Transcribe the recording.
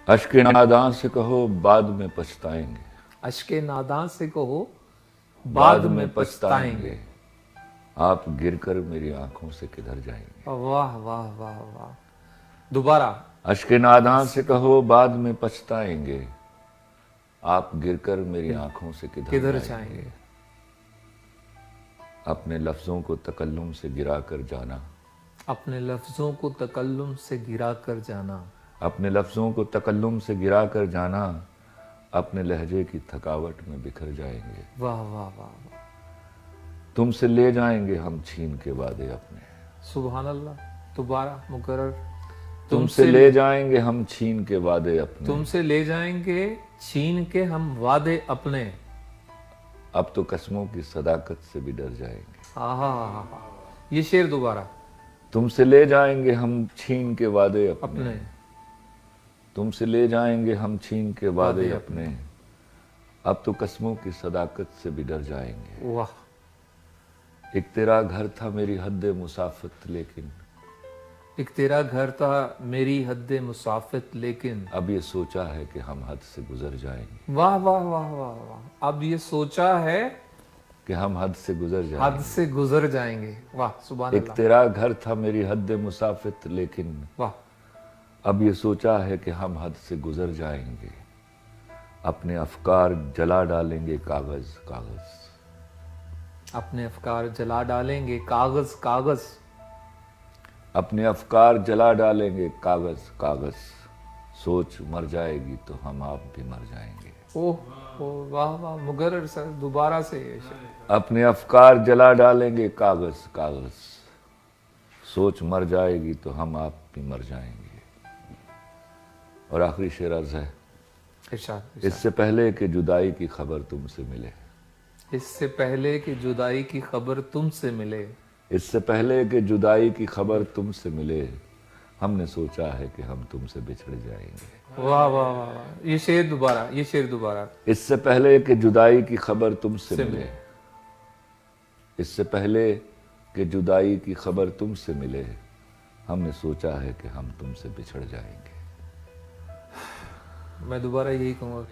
اشک ناداں سے کہو بعد میں پچھتائیں گے، اشک ناداں سے کہو بعد میں پچھتائیں گے۔ آپ گر کر میری آنکھوں سے کدھر جائیں گے۔ واہ واہ واہ واہ، دوبارہ۔ اشک ناداں سے کہو بعد میں پچھتائیں گے، آپ گر کر میری آنکھوں سے کدھر جائیں گے۔ اپنے لفظوں کو تکلم سے گرا کر جانا، اپنے لفظوں کو تکلم سے گرا کر جانا، اپنے لفظوں کو تکلم سے گرا کر جانا، اپنے لہجے کی تھکاوٹ میں بکھر جائیں گے۔ واہ واہ واہ واہ، تم سے لے جائیں گے ہم چھین کے وعدے اپنے، سبحان اللہ۔ دوبارہ مکرر۔ تم سے لے جائیں گے ہم چھین کے وعدے اپنے، تم سے لے جائیں گے چھین کے ہم وعدے اپنے۔ اب تو قسموں کی صداقت سے بھی ڈر جائیں گے۔ آہا، یہ شعر دوبارہ۔ تم سے لے جائیں گے ہم چھین کے وعدے اپنے، اپنے تم سے لے جائیں گے ہم چھین کے وعدے اپنے، اب تو قسموں کی صداقت سے بھی ڈر جائیں گے۔ واہ، ایک تیرا گھر تھا میری حد مسافت لیکن، ایک تیرا گھر تھا میری حد مسافت لیکن، اب یہ سوچا ہے کہ ہم حد سے گزر جائیں گے۔ واہ واہ واہ واہ واہ، اب یہ سوچا ہے کہ ہم حد سے گزر جائیں حد سے گزر جائیں گے۔ واہ سبحان ایک اللہ، تیرا گھر تھا میری حد مسافت لیکن، واہ، اب یہ سوچا ہے کہ ہم حد سے گزر جائیں گے، اپنے افکار جلا ڈالیں گے کاغذ کاغذ، اپنے افکار جلا ڈالیں گے کاغذ کاغذ، اپنے افکار جلا ڈالیں گے کاغذ کاغذ، سوچ مر جائے گی تو ہم آپ بھی مر جائیں گے۔ اوہ واہ واہ، مکرر سر، دوبارہ سے یہ شعر۔ اپنے افکار جلا ڈالیں گے کاغذ کاغذ، سوچ مر جائے گی تو ہم آپ بھی مر جائیں گے۔ اور آخری شعر عرض ہے، ارشاد۔ اس سے پہلے کہ جدائی کی خبر تم سے ملے، اس سے پہلے کہ جدائی کی خبر تم سے ملے، اس سے پہلے کہ جدائی کی خبر تم سے ملے، ہم نے سوچا ہے کہ ہم تم سے بچھڑ جائیں گے۔ واہ واہ واہ واہ، یہ شعر دوبارہ، یہ شعر دوبارہ۔ اس سے پہلے کہ جدائی کی خبر تم سے ملے، اس سے پہلے کہ جدائی کی خبر تم سے ملے، ہم نے سوچا ہے کہ ہم تم سے بچھڑ جائیں گے۔ میں دوبارہ یہی کہوں گا